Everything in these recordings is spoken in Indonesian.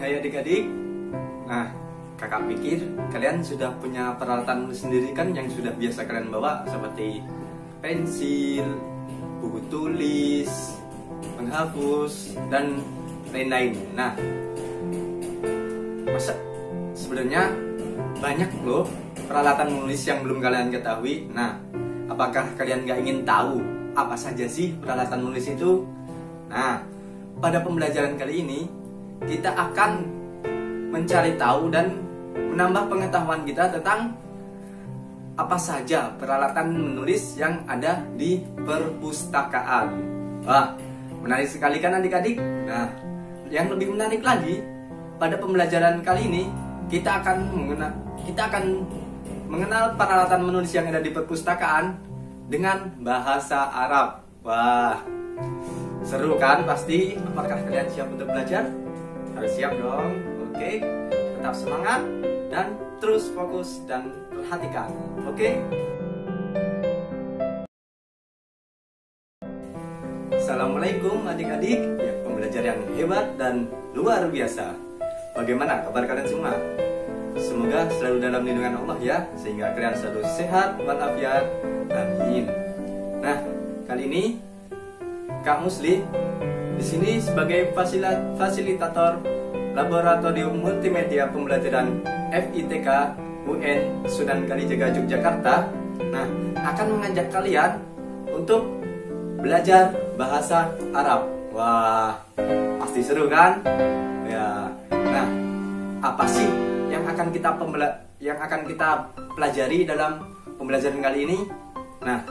Hai adik-adik. Nah, kakak pikir kalian sudah punya peralatan sendiri kan yang sudah biasa kalian bawa, seperti pensil, buku tulis, penghapus, dan lain-lain. Nah, sebenarnya banyak loh peralatan menulis yang belum kalian ketahui. Nah, apakah kalian gak ingin tahu apa saja sih peralatan menulis itu? Nah, pada pembelajaran kali ini kita akan mencari tahu dan menambah pengetahuan kita tentang apa saja peralatan menulis yang ada di perpustakaan. Wah, menarik sekali kan adik-adik? Nah, yang lebih menarik lagi, pada pembelajaran kali ini kita akan mengenal peralatan menulis yang ada di perpustakaan dengan bahasa Arab. Wah, seru kan pasti? Apakah kalian siap untuk belajar? Harus siap dong. Oke, tetap semangat dan terus fokus dan perhatikan. Oke? Assalamualaikum adik-adik, ya, pembelajar yang hebat dan luar biasa. Bagaimana kabar kalian semua? Semoga selalu dalam lindungan Allah ya, sehingga kalian selalu sehat walafiat. Amin. Nah, kali ini Kak Musli di sini sebagai fasilitator Laboratorium Multimedia Pembelajaran FITK UN Sunan Kalijaga Yogyakarta. Nah, akan mengajak kalian untuk belajar bahasa Arab. Wah, pasti seru kan? Ya. Nah, apa sih yang akan kita pelajari dalam pembelajaran kali ini? Nah,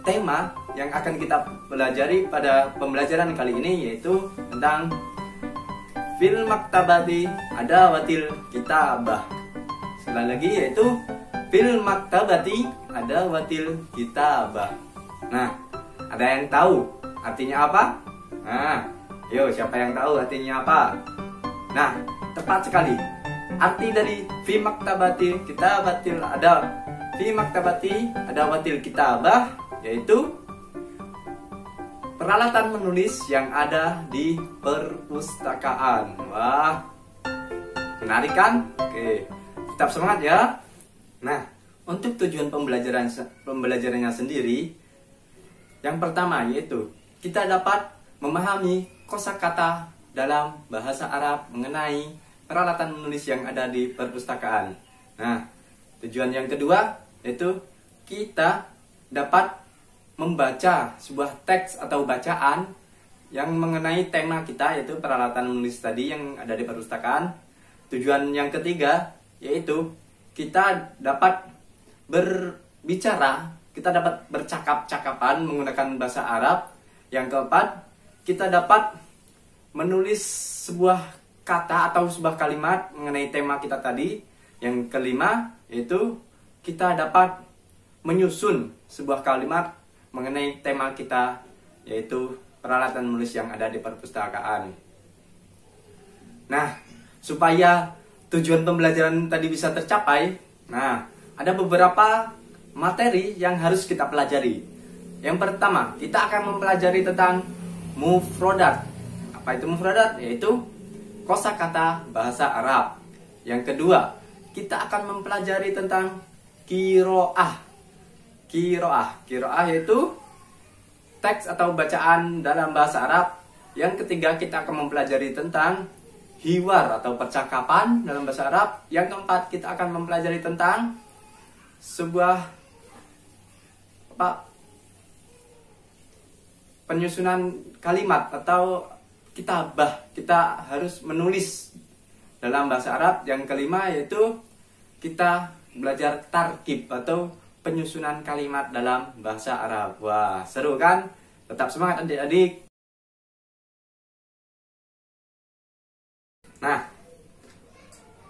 tema yang akan kita pelajari pada pembelajaran kali ini yaitu tentang fil maktabati adawatil kitabah. Sekali lagi yaitu fil maktabati adawatil kitabah. Nah, ada yang tahu artinya apa? Nah, yuk, siapa yang tahu artinya apa? Nah, tepat sekali. Arti dari fi maktabati adawatil kitabah yaitu peralatan menulis yang ada di perpustakaan. Wah, menarik kan? Oke, tetap semangat ya. Nah, untuk tujuan pembelajarannya sendiri, yang pertama yaitu kita dapat memahami kosakata dalam bahasa Arab mengenai peralatan menulis yang ada di perpustakaan. Nah, tujuan yang kedua yaitu kita dapat membaca sebuah teks atau bacaan yang mengenai tema kita, yaitu peralatan menulis tadi yang ada di perpustakaan. Tujuan yang ketiga yaitu kita dapat berbicara, kita dapat bercakap-cakapan menggunakan bahasa Arab. Yang keempat, kita dapat menulis sebuah kata atau sebuah kalimat mengenai tema kita tadi. Yang kelima yaitu kita dapat menyusun sebuah kalimat mengenai tema kita, yaitu peralatan menulis yang ada di perpustakaan. Nah, supaya tujuan pembelajaran tadi bisa tercapai, nah, ada beberapa materi yang harus kita pelajari. Yang pertama, kita akan mempelajari tentang mufradat. Apa itu mufradat? Yaitu kosakata bahasa Arab. Yang kedua, kita akan mempelajari tentang qiraah. Qiraah yaitu teks atau bacaan dalam bahasa Arab. Yang ketiga, kita akan mempelajari tentang hiwar atau percakapan dalam bahasa Arab. Yang keempat, kita akan mempelajari tentang sebuah penyusunan kalimat atau kitabah. Kita harus menulis dalam bahasa Arab. Yang kelima yaitu kita belajar tarkib atau penyusunan kalimat dalam bahasa Arab. Wah, seru kan? Tetap semangat adik-adik. Nah,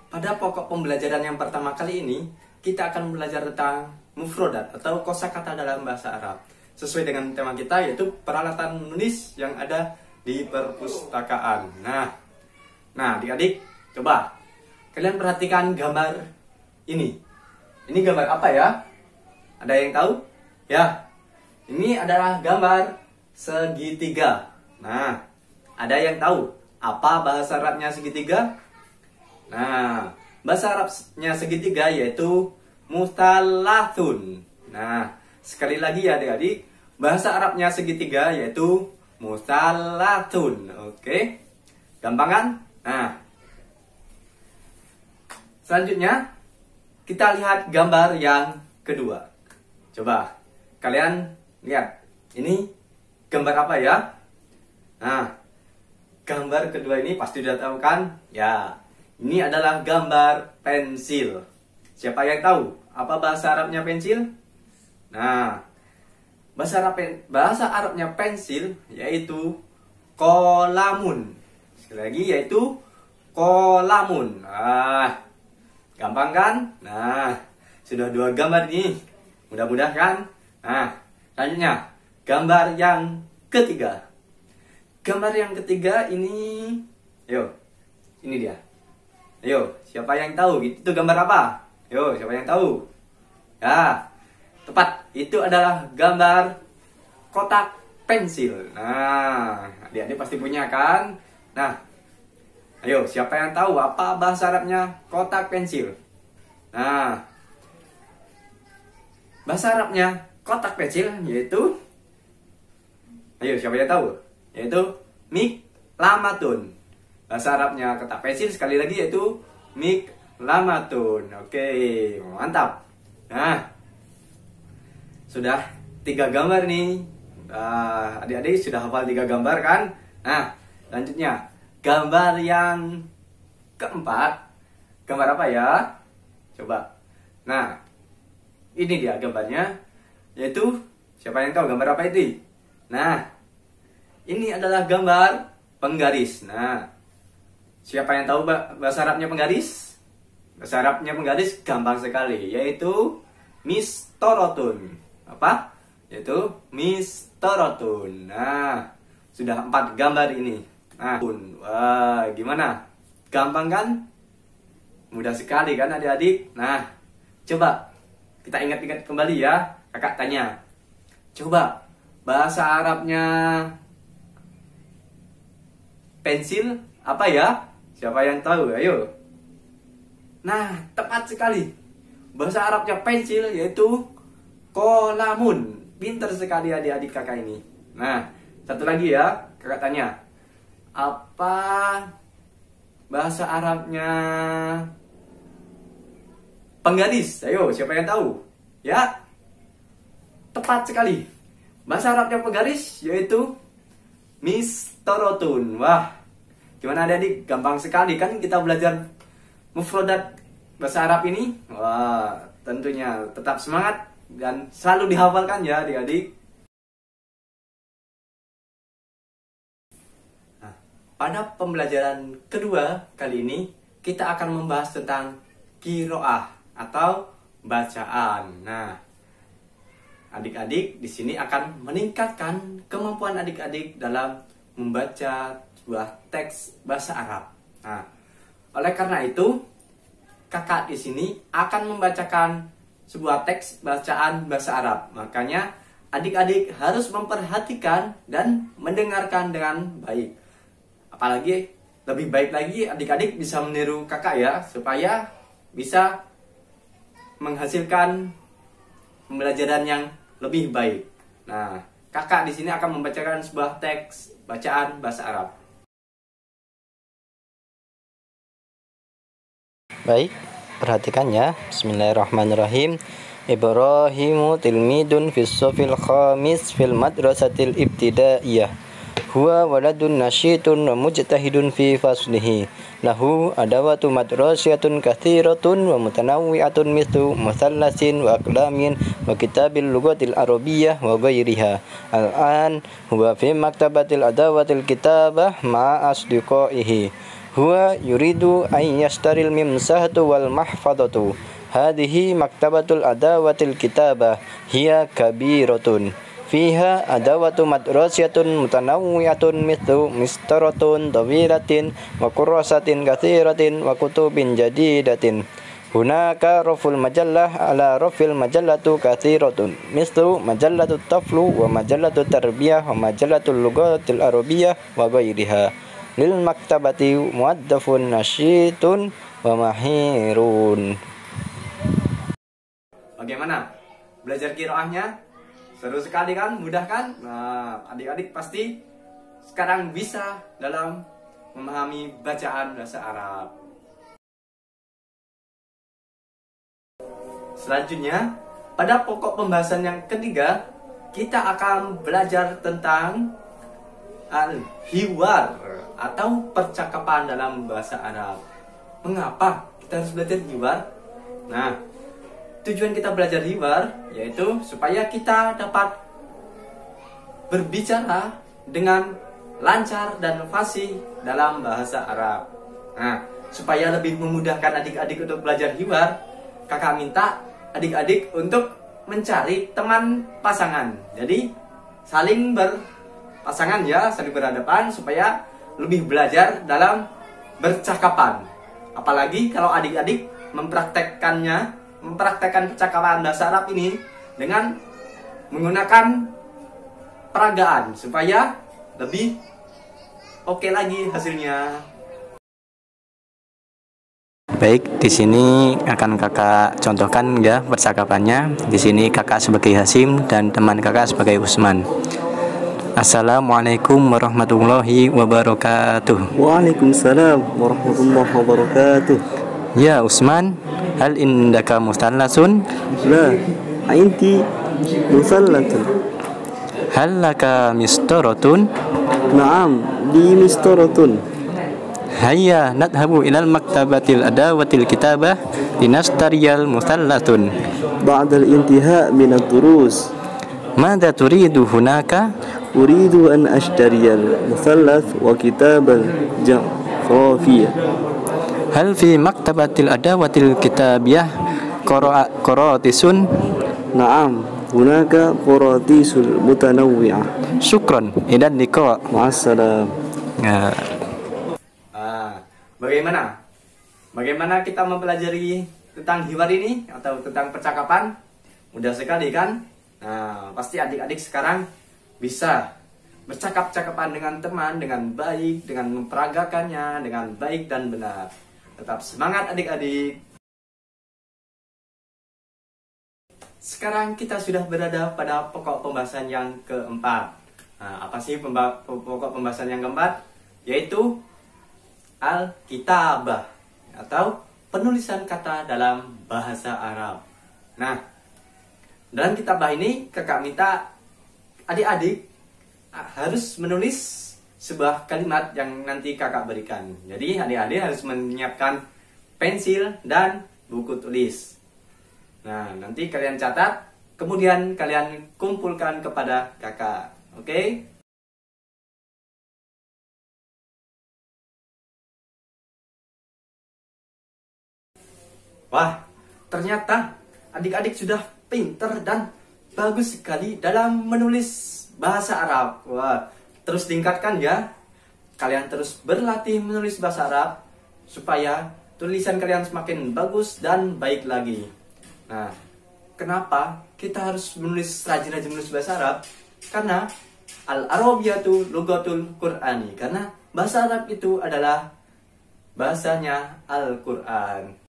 pada pokok pembelajaran yang pertama kali ini, kita akan belajar tentang mufradat atau kosakata dalam bahasa Arab. Sesuai dengan tema kita yaitu peralatan menulis yang ada di perpustakaan. Nah, adik-adik, coba kalian perhatikan gambar ini. Ini gambar apa ya? Ada yang tahu? Ya, ini adalah gambar segitiga. Nah, ada yang tahu apa bahasa Arabnya segitiga? Nah, bahasa Arabnya segitiga yaitu mustalathun. Nah, sekali lagi ya adik-adik, bahasa Arabnya segitiga yaitu mustalathun. Oke, gampang kan? Nah, selanjutnya kita lihat gambar yang kedua. Coba kalian lihat, ini gambar apa ya? Nah, gambar kedua ini pasti sudah tahu kan? Ya, ini adalah gambar pensil. Siapa yang tahu apa bahasa Arabnya pensil? Nah, bahasa Arabnya pensil yaitu kolamun. Sekali lagi yaitu kolamun. Nah, gampang kan? Nah, sudah dua gambar ini. Mudah-mudahan kan? Nah, selanjutnya gambar yang ketiga. Gambar yang ketiga ini, yo, ini dia. Ayo, siapa yang tahu? Itu gambar apa? Yo, siapa yang tahu? Ya, tepat. Itu adalah gambar kotak pensil. Nah, adik-adik pasti punya kan? Nah, ayo, siapa yang tahu apa bahasa Arabnya kotak pensil? Nah, bahasa Arabnya kotak pensil yaitu, ayo, siapa yang tahu? Yaitu miklamatun. Bahasa Arabnya kotak pensil sekali lagi yaitu miklamatun. Oke, mantap. Nah, sudah 3 gambar nih. Adik-adik sudah hafal 3 gambar kan? Nah, selanjutnya gambar yang keempat. Gambar apa ya? Coba. Nah, ini dia gambarnya. Yaitu, siapa yang tahu gambar apa itu? Nah, ini adalah gambar penggaris. Nah, siapa yang tahu bahasa Arabnya penggaris? Bahasa Arabnya penggaris gampang sekali, yaitu mistorotun. Apa? Yaitu mistorotun. Nah, sudah 4 gambar ini. Nah, wah, gimana? Gampang kan? Mudah sekali kan adik-adik? Nah, coba kita ingat-ingat kembali ya. Kakak tanya, coba bahasa Arabnya pensil apa ya? Siapa yang tahu? Ayo. Nah, tepat sekali. Bahasa Arabnya pensil yaitu kolamun. Pinter sekali adik-adik kakak ini. Nah, satu lagi ya, kakak tanya. Apa bahasa Arabnya penggaris? Ayo, siapa yang tahu? Ya, tepat sekali. Bahasa Arabnya penggaris yaitu mistorotun. Wah, gimana adik-adik? Gampang sekali kan kita belajar mufradat bahasa Arab ini? Wah, tentunya tetap semangat dan selalu dihafalkan ya adik-adik. Nah, pada pembelajaran kedua kali ini kita akan membahas tentang qiraah atau bacaan. Nah, adik-adik di sini akan meningkatkan kemampuan adik-adik dalam membaca sebuah teks bahasa Arab. Nah, oleh karena itu, kakak di sini akan membacakan sebuah teks bacaan bahasa Arab. Makanya, adik-adik harus memperhatikan dan mendengarkan dengan baik. Apalagi, lebih baik lagi adik-adik bisa meniru kakak ya, supaya bisa menghasilkan pembelajaran yang lebih baik. Nah, kakak di sini akan membacakan sebuah teks bacaan bahasa Arab. Baik, perhatikan ya. Bismillahirrahmanirrahim. Ibrahimu tilmidun fis sofil khamis fil madrasatil ibtidaiyah. Huwa waladun nasyitun wa mujtahidun fi faslihi. Lahu adawatu madrasiyatun kathiratun wa mutanawwi'atun mithlu musallasin wa aqlamin wa kitabil lughatil arabiyyah wa ghairiha. Al-an huwa fi maktabatil adawatil kitabah ma'a asdiqaihi. Huwa yuridu an yashtaril mimsahatu wal mahfadatu. Hadhihi maktabatul adawatil kitabah hiya kabiratun. Fiha adawatu madrasiyatun mutanawwi'atun mithlu mistaratun tawilatin wa kurrasatin katsiratin wa kutubin jadidatin. Hunaka raful majallah ala rafil majallatu katsiratun mithlu majallatut taflu wa majallatut tarbiyah wa majallatul lughatil arabiyyah wa ghairiha. Lil maktabati muaddafun nasyitun wa mahirun. Bagaimana? Belajar qiraahnya? Seru sekali kan? Mudah kan? Nah, adik-adik pasti sekarang bisa dalam memahami bacaan bahasa Arab. Selanjutnya, pada pokok pembahasan yang ketiga, kita akan belajar tentang al-hiwar atau percakapan dalam bahasa Arab. Mengapa kita harus belajar hiwar? Nah, tujuan kita belajar hiwar yaitu supaya kita dapat berbicara dengan lancar dan fasih dalam bahasa Arab. Nah, supaya lebih memudahkan adik-adik untuk belajar hiwar, kakak minta adik-adik untuk mencari teman pasangan. Jadi saling berpasangan ya, saling berhadapan supaya lebih belajar dalam bercakapan. Apalagi kalau adik-adik mempraktekkan percakapan bahasa Arab ini dengan menggunakan peragaan supaya lebih oke lagi hasilnya. Baik, di sini akan kakak contohkan ya percakapannya. Di sini kakak sebagai Hasim dan teman kakak sebagai Usman. Assalamualaikum warahmatullahi wabarakatuh. Waalaikumsalam warahmatullahi wabarakatuh. Ya Usman, hal indaka mustallasun? La, inti musallatun. Hal laka mistoratun? Naam, di mistoratun. Hayya nadhabu ilal maktabatil adawatil kitabah linastariyal musallatun. Ba'dal intiha min ad-durus. Mada turidu hunaka? Uridu an ashtariyal musallath wa kitabal ja'fafiyah. Hal fi maktabatil adawatil kitabiyah qaratisun? Naam, hunaka qaratisul mutanawwi'ah. Syukron, idan liqa. Ma'assalam. Bagaimana? Bagaimana kita mempelajari tentang hiwar ini atau tentang percakapan? Mudah sekali kan? Nah, pasti adik-adik sekarang bisa bercakap-cakapan dengan teman dengan baik, dengan memperagakannya dengan baik dan benar. Tetap semangat adik-adik. Sekarang kita sudah berada pada pokok pembahasan yang keempat. Nah, apa sih pokok pembahasan yang keempat? Yaitu al-kitabah atau penulisan kata dalam bahasa Arab. Nah, dalam kitabah ini kakak minta adik-adik harus menulis sebuah kalimat yang nanti kakak berikan. Jadi adik-adik harus menyiapkan pensil dan buku tulis. Nah, nanti kalian catat, kemudian kalian kumpulkan kepada kakak. Oke? Wah, ternyata adik-adik sudah pinter dan bagus sekali dalam menulis bahasa Arab. Wah, terus tingkatkan ya. Kalian terus berlatih menulis bahasa Arab supaya tulisan kalian semakin bagus dan baik lagi. Nah, kenapa kita harus rajin-rajin menulis bahasa Arab? Karena al-Arabiyatu lughatul Qur'ani. Karena bahasa Arab itu adalah bahasanya Al-Qur'an.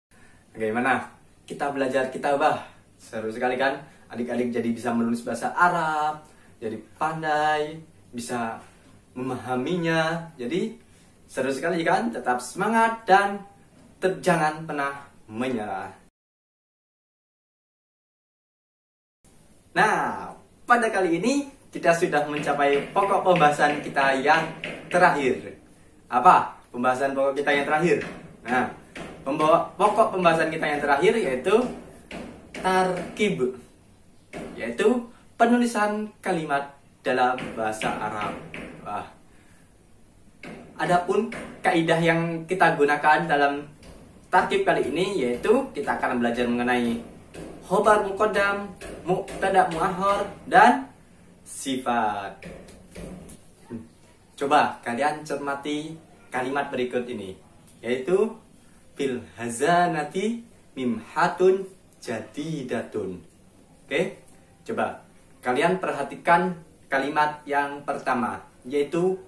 Bagaimana? Kita belajar kitabah. Seru sekali kan? Adik-adik jadi bisa menulis bahasa Arab, jadi pandai, bisa memahaminya. Jadi seru sekali kan? Tetap semangat dan jangan pernah menyerah. Nah, pada kali ini kita sudah mencapai pokok pembahasan kita yang terakhir. Apa pembahasan pokok kita yang terakhir? Nah, pokok pembahasan kita yang terakhir yaitu tarkib, yaitu penulisan kalimat dalam bahasa Arab. Wah. Adapun kaidah yang kita gunakan dalam tarkib kali ini yaitu kita akan belajar mengenai khobar muqaddam, mubtada muakhar dan sifat. Coba kalian cermati kalimat berikut ini, yaitu fil hazanati mimhatun jadidatun. Oke, coba kalian perhatikan kalimat yang pertama, yaitu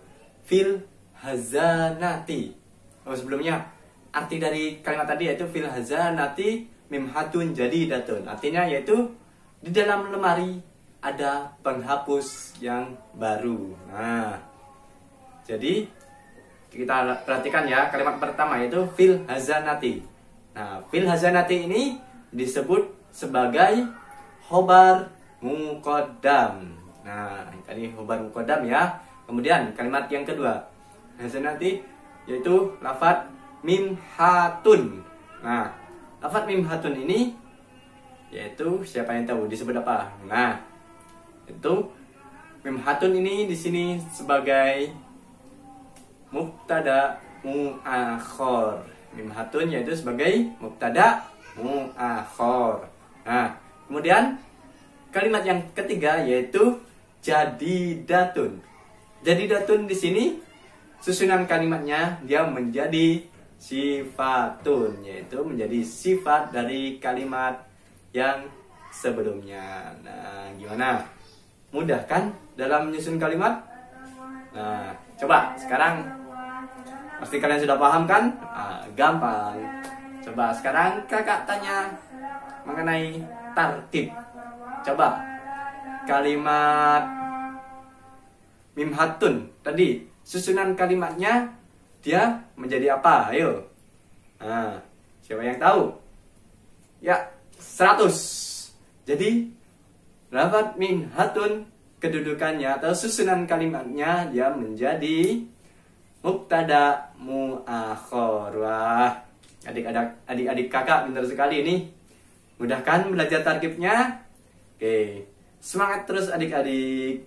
fil hazanati. Oh, sebelumnya arti dari kalimat tadi yaitu fil hazanati mimhatun jadidatun. Artinya yaitu di dalam lemari ada penghapus yang baru. Nah, jadi kita perhatikan ya kalimat pertama yaitu fil hazanati. Nah, fil hazanati ini disebut sebagai khobar muqaddam. Nah, tadi khobar muqaddam ya. Kemudian kalimat yang kedua, hazanati yaitu lafadz mimhatun. Nah, lafadz mimhatun ini yaitu siapa yang tahu disebut apa? Nah, itu mimhatun ini di sini sebagai mubtada muakhor. Mimhatun yaitu sebagai mubtada muakhor. Nah, kemudian kalimat yang ketiga yaitu jadidatun. Jadidatun di sini susunan kalimatnya dia menjadi sifatun, yaitu menjadi sifat dari kalimat yang sebelumnya. Nah, gimana? Mudah kan dalam menyusun kalimat? Nah, coba sekarang pasti kalian sudah paham kan? Nah, gampang. Coba sekarang kakak tanya mengenai tartib. Coba kalimat mimhatun tadi susunan kalimatnya dia menjadi apa? Ayo. Nah, siapa yang tahu? Ya, 100. Jadi lafadz mimhatun kedudukannya atau susunan kalimatnya dia menjadi mubtada muakhor. Wah, adik-adik kakak pintar sekali ini. Mudahkan belajar tarkibnya. Oke, semangat terus adik-adik.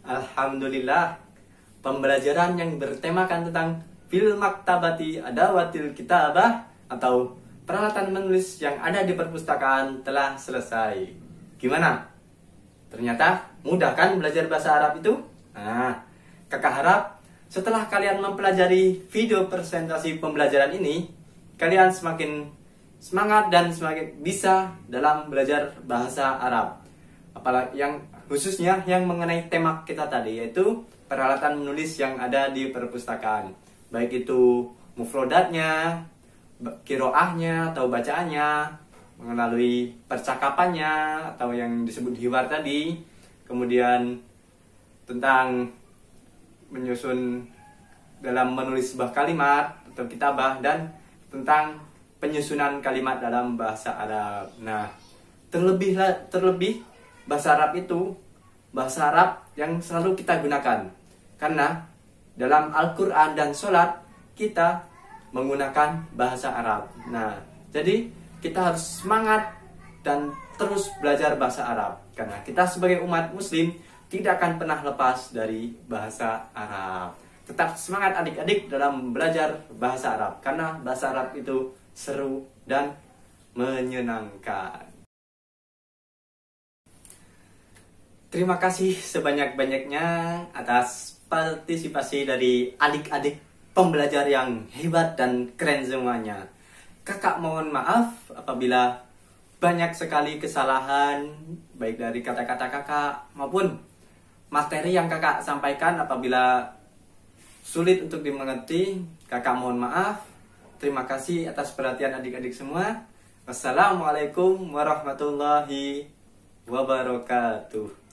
Alhamdulillah, pembelajaran yang bertemakan tentang fil maktabati adawatil kitabah atau peralatan menulis yang ada di perpustakaan telah selesai. Gimana? Ternyata mudah kan belajar bahasa Arab itu? Nah, kakak harap setelah kalian mempelajari video presentasi pembelajaran ini, kalian semakin semangat dan semakin bisa dalam belajar bahasa Arab. Apalagi yang khususnya yang mengenai tema kita tadi, yaitu peralatan menulis yang ada di perpustakaan. Baik itu mufrodatnya, kiroahnya atau bacaannya, melalui percakapannya atau yang disebut hiwar tadi, kemudian tentang menyusun dalam menulis sebuah kalimat atau kitabah, dan tentang penyusunan kalimat dalam bahasa Arab. Nah, terlebih bahasa Arab itu bahasa Arab yang selalu kita gunakan, karena dalam Al-Quran dan sholat kita menggunakan bahasa Arab. Nah, jadi kita harus semangat dan terus belajar bahasa Arab, karena kita sebagai umat muslim tidak akan pernah lepas dari bahasa Arab. Tetap semangat adik-adik dalam belajar bahasa Arab, karena bahasa Arab itu seru dan menyenangkan. Terima kasih sebanyak-banyaknya atas partisipasi dari adik-adik pembelajar yang hebat dan keren semuanya. Kakak mohon maaf apabila banyak sekali kesalahan, baik dari kata-kata kakak maupun materi yang kakak sampaikan. Apabila sulit untuk dimengerti, kakak mohon maaf. Terima kasih atas perhatian adik-adik semua. Wassalamualaikum warahmatullahi wabarakatuh.